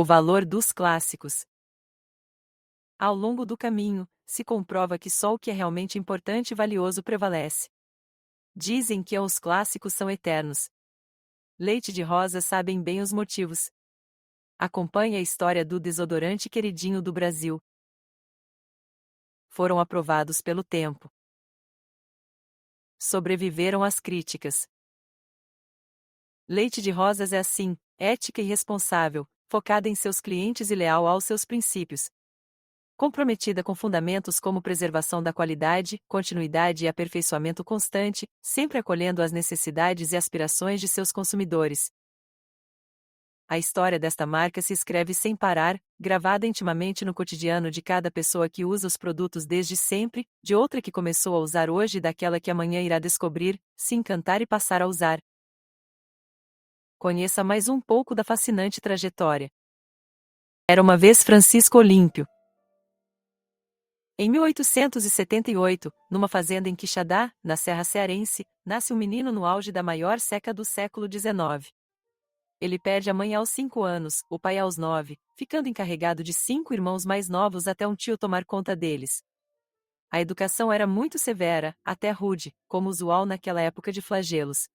O valor dos clássicos. Ao longo do caminho, se comprova que só o que é realmente importante e valioso prevalece. Dizem que os clássicos são eternos. Leite de Rosa sabem bem os motivos. Acompanhe a história do desodorante queridinho do Brasil. Foram aprovados pelo tempo. Sobreviveram às críticas. Leite de Rosas é assim, ética e responsável, focada em seus clientes e leal aos seus princípios. Comprometida com fundamentos como preservação da qualidade, continuidade e aperfeiçoamento constante, sempre acolhendo as necessidades e aspirações de seus consumidores. A história desta marca se escreve sem parar, gravada intimamente no cotidiano de cada pessoa que usa os produtos desde sempre, de outra que começou a usar hoje e daquela que amanhã irá descobrir, se encantar e passar a usar. Conheça mais um pouco da fascinante trajetória. Era uma vez Francisco Olímpio. Em 1878, numa fazenda em Quixadá, na Serra Cearense, nasce um menino no auge da maior seca do século XIX. Ele perde a mãe aos 5 anos, o pai aos 9, ficando encarregado de 5 irmãos mais novos até um tio tomar conta deles. A educação era muito severa, até rude, como usual naquela época de flagelos.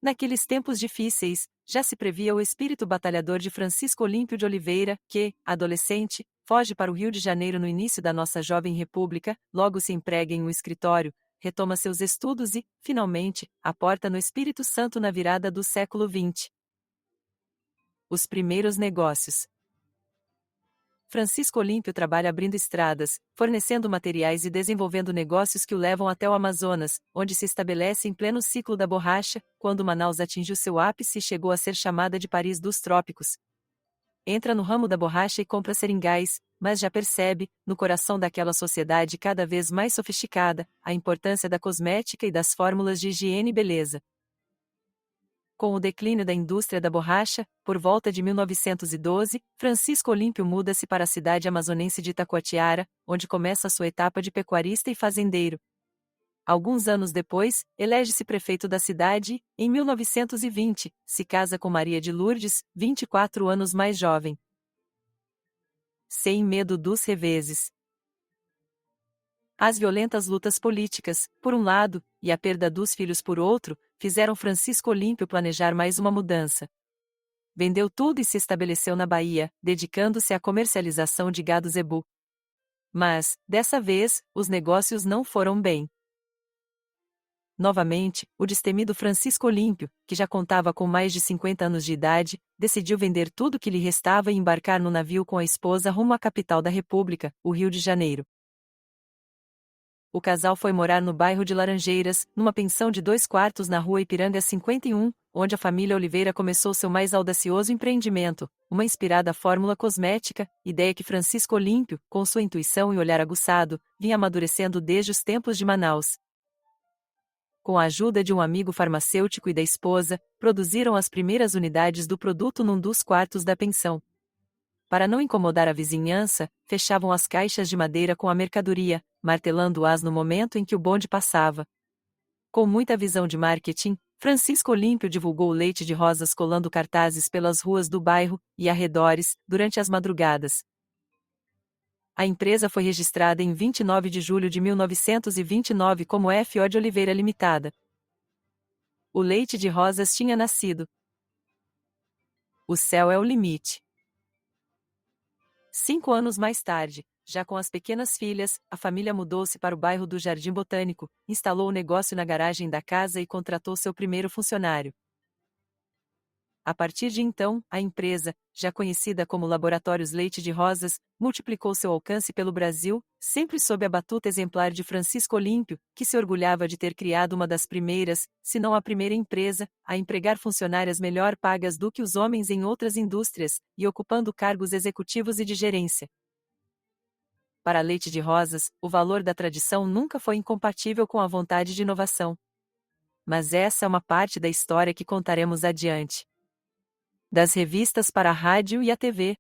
Naqueles tempos difíceis, já se previa o espírito batalhador de Francisco Olímpio de Oliveira, que, adolescente, foge para o Rio de Janeiro no início da nossa jovem república, logo se emprega em um escritório, retoma seus estudos e, finalmente, aporta no Espírito Santo na virada do século XX. Os primeiros negócios. Francisco Olímpio trabalha abrindo estradas, fornecendo materiais e desenvolvendo negócios que o levam até o Amazonas, onde se estabelece em pleno ciclo da borracha, quando Manaus atingiu seu ápice e chegou a ser chamada de Paris dos trópicos. Entra no ramo da borracha e compra seringais, mas já percebe, no coração daquela sociedade cada vez mais sofisticada, a importância da cosmética e das fórmulas de higiene e beleza. Com o declínio da indústria da borracha, por volta de 1912, Francisco Olímpio muda-se para a cidade amazonense de Itacoatiara, onde começa a sua etapa de pecuarista e fazendeiro. Alguns anos depois, elege-se prefeito da cidade e, em 1920, se casa com Maria de Lourdes, 24 anos mais jovem. Sem medo dos reveses. As violentas lutas políticas, por um lado, e a perda dos filhos por outro, fizeram Francisco Olímpio planejar mais uma mudança. Vendeu tudo e se estabeleceu na Bahia, dedicando-se à comercialização de gado zebu. Mas, dessa vez, os negócios não foram bem. Novamente, o destemido Francisco Olímpio, que já contava com mais de 50 anos de idade, decidiu vender tudo que lhe restava e embarcar no navio com a esposa rumo à capital da República, o Rio de Janeiro. O casal foi morar no bairro de Laranjeiras, numa pensão de 2 quartos na rua Ipiranga 51, onde a família Oliveira começou seu mais audacioso empreendimento, uma inspirada fórmula cosmética, ideia que Francisco Olímpio, com sua intuição e olhar aguçado, vinha amadurecendo desde os tempos de Manaus. Com a ajuda de um amigo farmacêutico e da esposa, produziram as primeiras unidades do produto num dos quartos da pensão. Para não incomodar a vizinhança, fechavam as caixas de madeira com a mercadoria, martelando-as no momento em que o bonde passava. Com muita visão de marketing, Francisco Olímpio divulgou o leite de rosas colando cartazes pelas ruas do bairro e arredores, durante as madrugadas. A empresa foi registrada em 29 de julho de 1929 como F.O. de Oliveira Limitada. O leite de rosas tinha nascido. O céu é o limite. 5 anos mais tarde, já com as pequenas filhas, a família mudou-se para o bairro do Jardim Botânico, instalou o negócio na garagem da casa e contratou seu primeiro funcionário. A partir de então, a empresa, já conhecida como Laboratórios Leite de Rosas, multiplicou seu alcance pelo Brasil, sempre sob a batuta exemplar de Francisco Olímpio, que se orgulhava de ter criado uma das primeiras, se não a primeira empresa, a empregar funcionárias melhor pagas do que os homens em outras indústrias, e ocupando cargos executivos e de gerência. Para Leite de Rosas, o valor da tradição nunca foi incompatível com a vontade de inovação. Mas essa é uma parte da história que contaremos adiante. Das revistas para a rádio e a TV.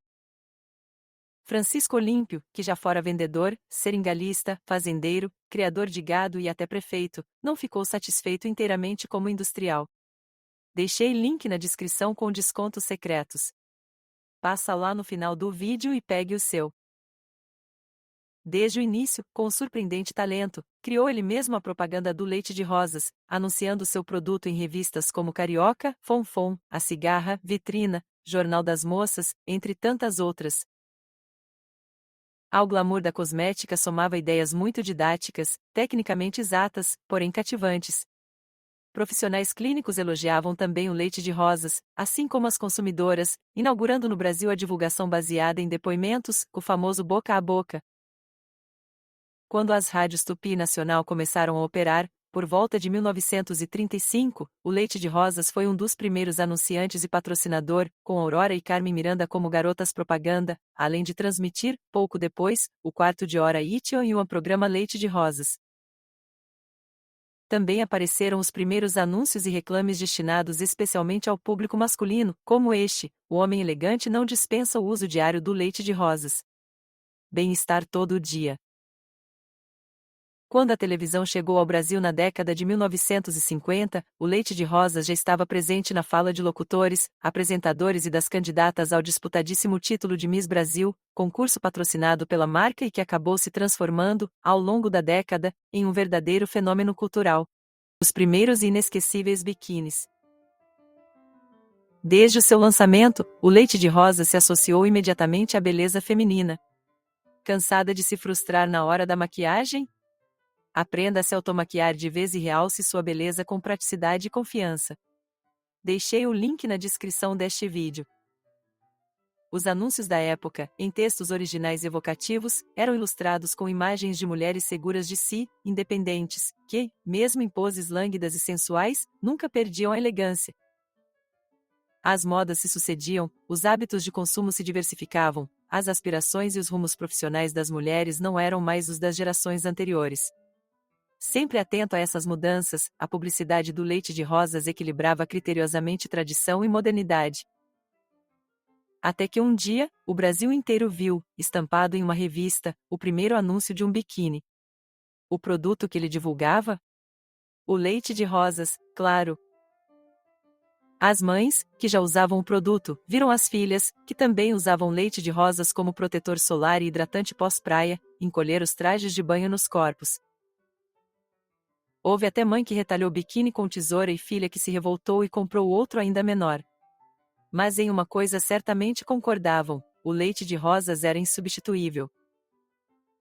Francisco Olímpio, que já fora vendedor, seringalista, fazendeiro, criador de gado e até prefeito, não ficou satisfeito inteiramente como industrial. Deixei link na descrição com descontos secretos. Passa lá no final do vídeo e pegue o seu. Desde o início, com surpreendente talento, criou ele mesmo a propaganda do leite de rosas, anunciando seu produto em revistas como Carioca, Fonfon, A Cigarra, Vitrina, Jornal das Moças, entre tantas outras. Ao glamour da cosmética somava ideias muito didáticas, tecnicamente exatas, porém cativantes. Profissionais clínicos elogiavam também o leite de rosas, assim como as consumidoras, inaugurando no Brasil a divulgação baseada em depoimentos, o famoso boca a boca. Quando as rádios Tupi e Nacional começaram a operar, por volta de 1935, o Leite de Rosas foi um dos primeiros anunciantes e patrocinador, com Aurora e Carmen Miranda como garotas propaganda, além de transmitir, pouco depois, o quarto de hora Ition e o programa Leite de Rosas. Também apareceram os primeiros anúncios e reclames destinados especialmente ao público masculino, como este: o homem elegante não dispensa o uso diário do leite de rosas. Bem-estar todo o dia. Quando a televisão chegou ao Brasil na década de 1950, o leite de rosas já estava presente na fala de locutores, apresentadores e das candidatas ao disputadíssimo título de Miss Brasil, concurso patrocinado pela marca e que acabou se transformando, ao longo da década, em um verdadeiro fenômeno cultural. Os primeiros e inesquecíveis biquínis. Desde o seu lançamento, o leite de rosas se associou imediatamente à beleza feminina. Cansada de se frustrar na hora da maquiagem? Aprenda a se automaquiar de vez e realce sua beleza com praticidade e confiança. Deixei o link na descrição deste vídeo. Os anúncios da época, em textos originais evocativos, eram ilustrados com imagens de mulheres seguras de si, independentes, que, mesmo em poses lânguidas e sensuais, nunca perdiam a elegância. As modas se sucediam, os hábitos de consumo se diversificavam, as aspirações e os rumos profissionais das mulheres não eram mais os das gerações anteriores. Sempre atento a essas mudanças, a publicidade do leite de rosas equilibrava criteriosamente tradição e modernidade. Até que um dia, o Brasil inteiro viu, estampado em uma revista, o primeiro anúncio de um biquíni. O produto que ele divulgava? O leite de rosas, claro. As mães, que já usavam o produto, viram as filhas, que também usavam leite de rosas como protetor solar e hidratante pós-praia, encolher os trajes de banho nos corpos. Houve até mãe que retalhou biquíni com tesoura e filha que se revoltou e comprou outro ainda menor. Mas em uma coisa certamente concordavam: o leite de rosas era insubstituível.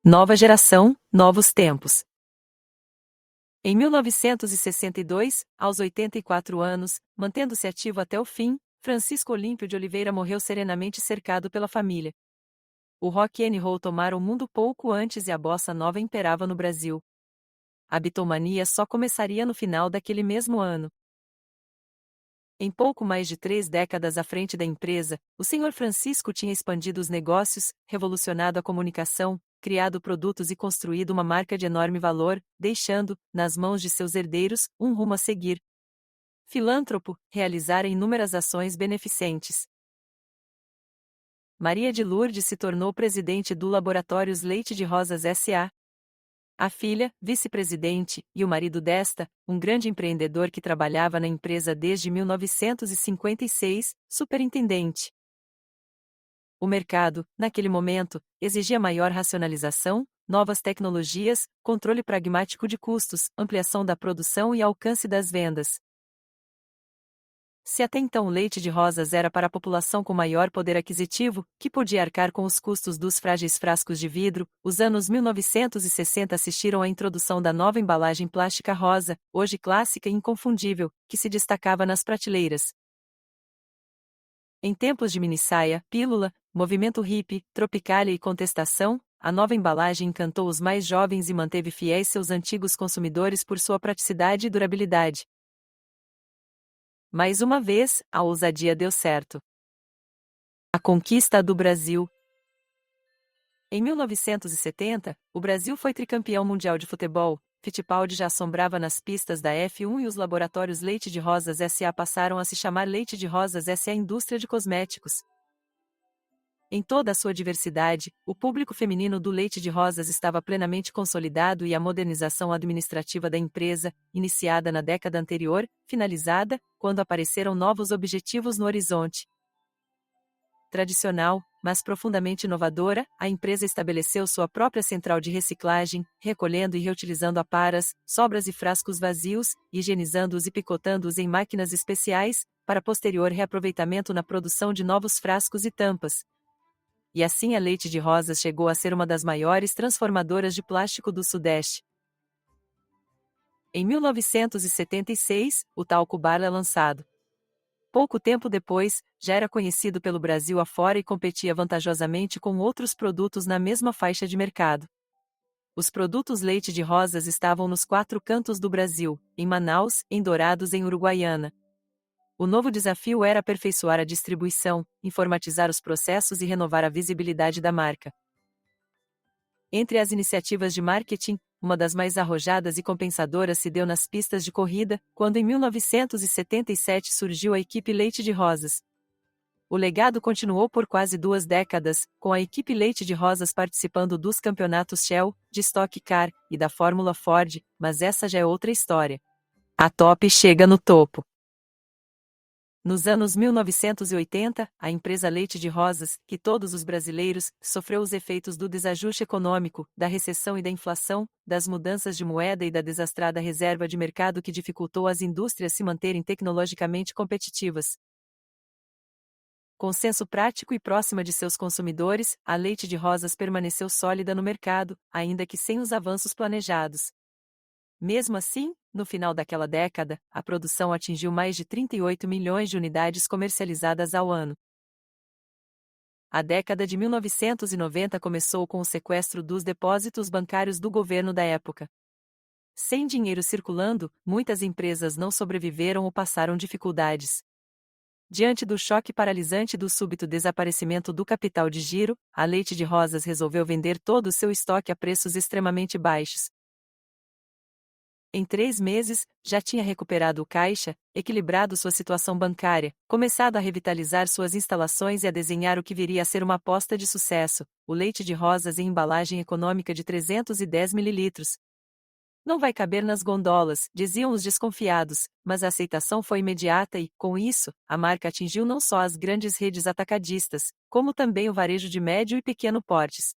Nova geração, novos tempos. Em 1962, aos 84 anos, mantendo-se ativo até o fim, Francisco Olímpio de Oliveira morreu serenamente cercado pela família. O rock and roll tomara o mundo pouco antes e a bossa nova imperava no Brasil. A bitomania só começaria no final daquele mesmo ano. Em pouco mais de 3 décadas à frente da empresa, o Sr. Francisco tinha expandido os negócios, revolucionado a comunicação, criado produtos e construído uma marca de enorme valor, deixando, nas mãos de seus herdeiros, um rumo a seguir. Filântropo, realizara inúmeras ações beneficentes. Maria de Lourdes se tornou presidente do Laboratórios Leite de Rosas S.A. A filha, vice-presidente, e o marido desta, um grande empreendedor que trabalhava na empresa desde 1956, superintendente. O mercado, naquele momento, exigia maior racionalização, novas tecnologias, controle pragmático de custos, ampliação da produção e alcance das vendas. Se até então o leite de rosas era para a população com maior poder aquisitivo, que podia arcar com os custos dos frágeis frascos de vidro, os anos 1960 assistiram à introdução da nova embalagem plástica rosa, hoje clássica e inconfundível, que se destacava nas prateleiras. Em tempos de minissaia, pílula, movimento hippie, tropicalia e contestação, a nova embalagem encantou os mais jovens e manteve fiéis seus antigos consumidores por sua praticidade e durabilidade. Mais uma vez, a ousadia deu certo. A conquista do Brasil. Em 1970, o Brasil foi tricampeão mundial de futebol. Fittipaldi já assombrava nas pistas da F1 e os laboratórios Leite de Rosas S.A. passaram a se chamar Leite de Rosas S.A. Indústria de Cosméticos. Em toda a sua diversidade, o público feminino do leite de rosas estava plenamente consolidado e a modernização administrativa da empresa, iniciada na década anterior, finalizada, quando apareceram novos objetivos no horizonte. tradicional, mas profundamente inovadora, a empresa estabeleceu sua própria central de reciclagem, recolhendo e reutilizando aparas, sobras e frascos vazios, higienizando-os e picotando-os em máquinas especiais, para posterior reaproveitamento na produção de novos frascos e tampas. E assim a Leite de Rosas chegou a ser uma das maiores transformadoras de plástico do Sudeste. Em 1976, o talco Barla é lançado. Pouco tempo depois, já era conhecido pelo Brasil afora e competia vantajosamente com outros produtos na mesma faixa de mercado. Os produtos Leite de Rosas estavam nos 4 cantos do Brasil, em Manaus, em Dourados e em Uruguaiana. O novo desafio era aperfeiçoar a distribuição, informatizar os processos e renovar a visibilidade da marca. Entre as iniciativas de marketing, uma das mais arrojadas e compensadoras se deu nas pistas de corrida, quando em 1977 surgiu a equipe Leite de Rosas. O legado continuou por quase 2 décadas, com a equipe Leite de Rosas participando dos campeonatos Shell, de Stock Car e da Fórmula Ford, mas essa já é outra história. A Top chega no topo. Nos anos 1980, a empresa Leite de Rosas, que todos os brasileiros, sofreu os efeitos do desajuste econômico, da recessão e da inflação, das mudanças de moeda e da desastrada reserva de mercado que dificultou às indústrias se manterem tecnologicamente competitivas. Com senso prático e próxima de seus consumidores, a Leite de Rosas permaneceu sólida no mercado, ainda que sem os avanços planejados. Mesmo assim, no final daquela década, a produção atingiu mais de 38 milhões de unidades comercializadas ao ano. A década de 1990 começou com o sequestro dos depósitos bancários do governo da época. Sem dinheiro circulando, muitas empresas não sobreviveram ou passaram dificuldades. Diante do choque paralisante do súbito desaparecimento do capital de giro, a Leite de Rosas resolveu vender todo o seu estoque a preços extremamente baixos. Em 3 meses, já tinha recuperado o caixa, equilibrado sua situação bancária, começado a revitalizar suas instalações e a desenhar o que viria a ser uma aposta de sucesso, o Leite de Rosas em embalagem econômica de 310 ml. Não vai caber nas gondolas, diziam os desconfiados, mas a aceitação foi imediata e, com isso, a marca atingiu não só as grandes redes atacadistas, como também o varejo de médio e pequeno portes.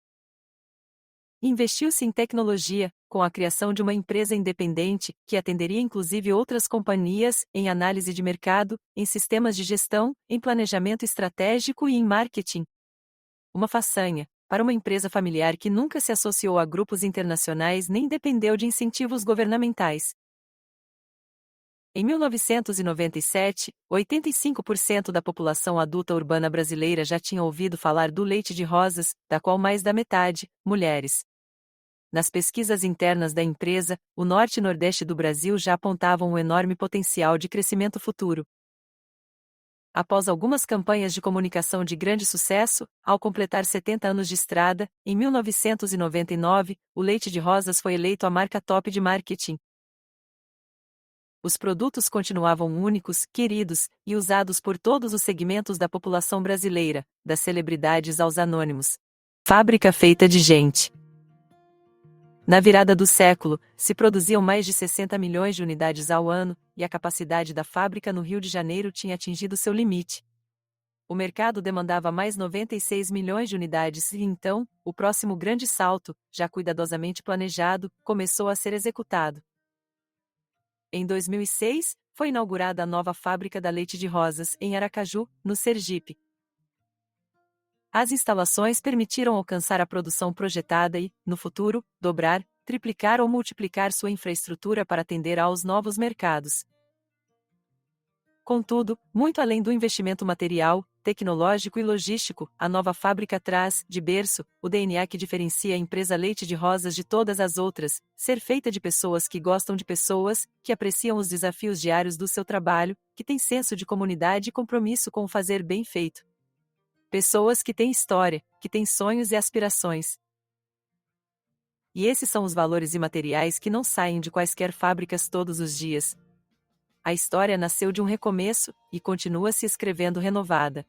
Investiu-se em tecnologia, com a criação de uma empresa independente, que atenderia inclusive outras companhias, em análise de mercado, em sistemas de gestão, em planejamento estratégico e em marketing. Uma façanha, para uma empresa familiar que nunca se associou a grupos internacionais nem dependeu de incentivos governamentais. Em 1997, 85% da população adulta urbana brasileira já tinha ouvido falar do Leite de Rosas, da qual mais da metade, mulheres. Nas pesquisas internas da empresa, o norte e nordeste do Brasil já apontavam um enorme potencial de crescimento futuro. Após algumas campanhas de comunicação de grande sucesso, ao completar 70 anos de estrada, em 1999, o Leite de Rosas foi eleito a marca top de marketing. Os produtos continuavam únicos, queridos, e usados por todos os segmentos da população brasileira, das celebridades aos anônimos. Fábrica feita de gente. Na virada do século, se produziam mais de 60 milhões de unidades ao ano, e a capacidade da fábrica no Rio de Janeiro tinha atingido seu limite. O mercado demandava mais 96 milhões de unidades e então, o próximo grande salto, já cuidadosamente planejado, começou a ser executado. Em 2006, foi inaugurada a nova fábrica da Leite de Rosas, em Aracaju, no Sergipe. As instalações permitiram alcançar a produção projetada e, no futuro, dobrar, triplicar ou multiplicar sua infraestrutura para atender aos novos mercados. Contudo, muito além do investimento material, tecnológico e logístico, a nova fábrica traz, de berço, o DNA que diferencia a empresa Leite de Rosas de todas as outras: ser feita de pessoas que gostam de pessoas, que apreciam os desafios diários do seu trabalho, que têm senso de comunidade e compromisso com o fazer bem feito. Pessoas que têm história, que têm sonhos e aspirações. E esses são os valores imateriais que não saem de quaisquer fábricas todos os dias. A história nasceu de um recomeço, e continua se escrevendo renovada.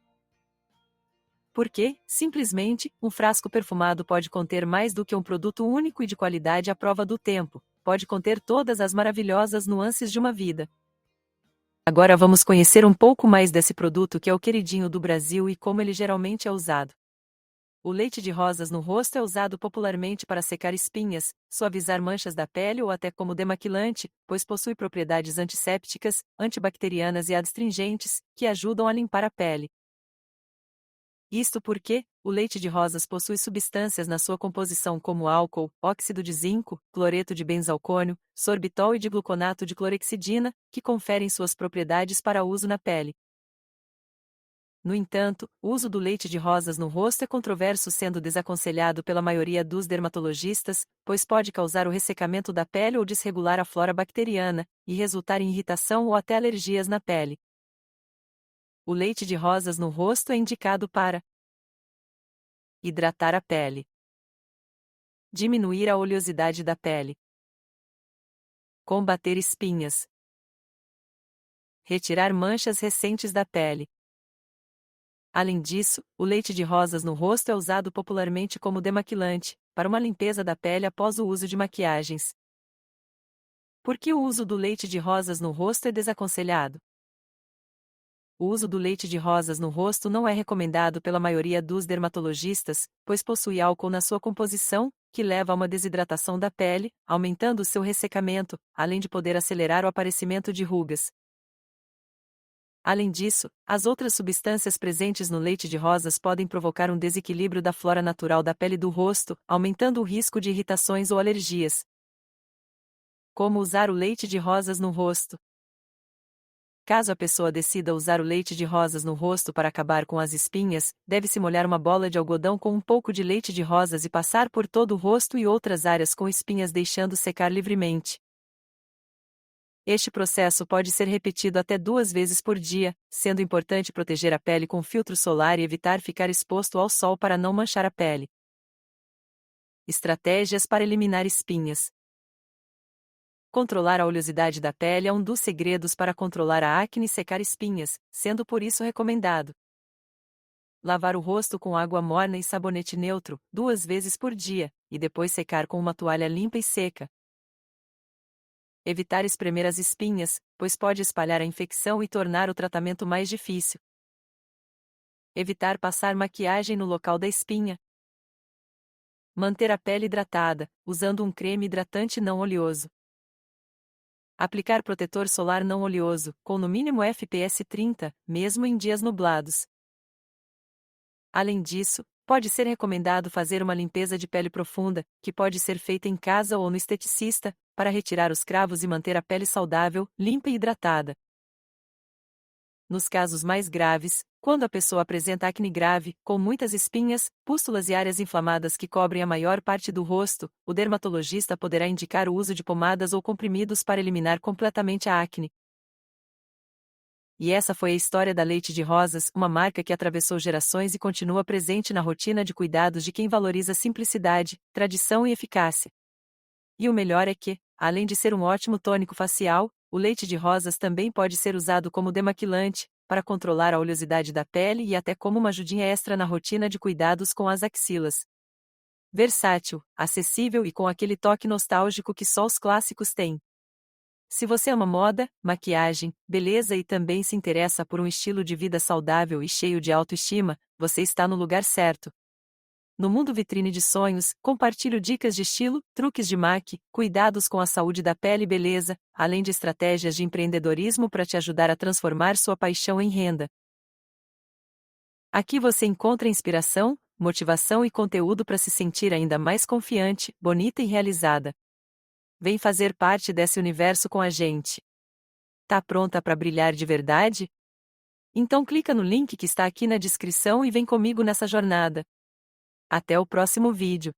Porque, simplesmente, um frasco perfumado pode conter mais do que um produto único e de qualidade à prova do tempo, pode conter todas as maravilhosas nuances de uma vida. Agora vamos conhecer um pouco mais desse produto que é o queridinho do Brasil e como ele geralmente é usado. O leite de rosas no rosto é usado popularmente para secar espinhas, suavizar manchas da pele ou até como demaquilante, pois possui propriedades antissépticas, antibacterianas e adstringentes, que ajudam a limpar a pele. Isto porque, o leite de rosas possui substâncias na sua composição como álcool, óxido de zinco, cloreto de benzalcônio, sorbitol e digluconato de clorexidina, que conferem suas propriedades para uso na pele. No entanto, o uso do leite de rosas no rosto é controverso, sendo desaconselhado pela maioria dos dermatologistas, pois pode causar o ressecamento da pele ou desregular a flora bacteriana, e resultar em irritação ou até alergias na pele. O leite de rosas no rosto é indicado para hidratar a pele, diminuir a oleosidade da pele, combater espinhas, retirar manchas recentes da pele. Além disso, o leite de rosas no rosto é usado popularmente como demaquilante, para uma limpeza da pele após o uso de maquiagens. Por que o uso do leite de rosas no rosto é desaconselhado? O uso do leite de rosas no rosto não é recomendado pela maioria dos dermatologistas, pois possui álcool na sua composição, que leva a uma desidratação da pele, aumentando o seu ressecamento, além de poder acelerar o aparecimento de rugas. Além disso, as outras substâncias presentes no leite de rosas podem provocar um desequilíbrio da flora natural da pele do rosto, aumentando o risco de irritações ou alergias. Como usar o leite de rosas no rosto? Caso a pessoa decida usar o leite de rosas no rosto para acabar com as espinhas, deve-se molhar uma bola de algodão com um pouco de leite de rosas e passar por todo o rosto e outras áreas com espinhas, deixando secar livremente. Este processo pode ser repetido até 2 vezes por dia, sendo importante proteger a pele com filtro solar e evitar ficar exposto ao sol para não manchar a pele. Estratégias para eliminar espinhas. Controlar a oleosidade da pele é um dos segredos para controlar a acne e secar espinhas, sendo por isso recomendado lavar o rosto com água morna e sabonete neutro, 2 vezes por dia, e depois secar com uma toalha limpa e seca. Evitar espremer as espinhas, pois pode espalhar a infecção e tornar o tratamento mais difícil. Evitar passar maquiagem no local da espinha. Manter a pele hidratada, usando um creme hidratante não oleoso. Aplicar protetor solar não oleoso, com no mínimo FPS 30, mesmo em dias nublados. Além disso, pode ser recomendado fazer uma limpeza de pele profunda, que pode ser feita em casa ou no esteticista, para retirar os cravos e manter a pele saudável, limpa e hidratada. Nos casos mais graves, quando a pessoa apresenta acne grave, com muitas espinhas, pústulas e áreas inflamadas que cobrem a maior parte do rosto, o dermatologista poderá indicar o uso de pomadas ou comprimidos para eliminar completamente a acne. E essa foi a história da Leite de Rosas, uma marca que atravessou gerações e continua presente na rotina de cuidados de quem valoriza simplicidade, tradição e eficácia. E o melhor é que, além de ser um ótimo tônico facial, o leite de rosas também pode ser usado como demaquilante, para controlar a oleosidade da pele e até como uma ajudinha extra na rotina de cuidados com as axilas. Versátil, acessível e com aquele toque nostálgico que só os clássicos têm. Se você ama moda, maquiagem, beleza e também se interessa por um estilo de vida saudável e cheio de autoestima, você está no lugar certo. No Mundo Vitrine de Sonhos, compartilho dicas de estilo, truques de cuidados com a saúde da pele e beleza, além de estratégias de empreendedorismo para te ajudar a transformar sua paixão em renda. Aqui você encontra inspiração, motivação e conteúdo para se sentir ainda mais confiante, bonita e realizada. Vem fazer parte desse universo com a gente. Tá pronta para brilhar de verdade? Então clica no link que está aqui na descrição e vem comigo nessa jornada. Até o próximo vídeo.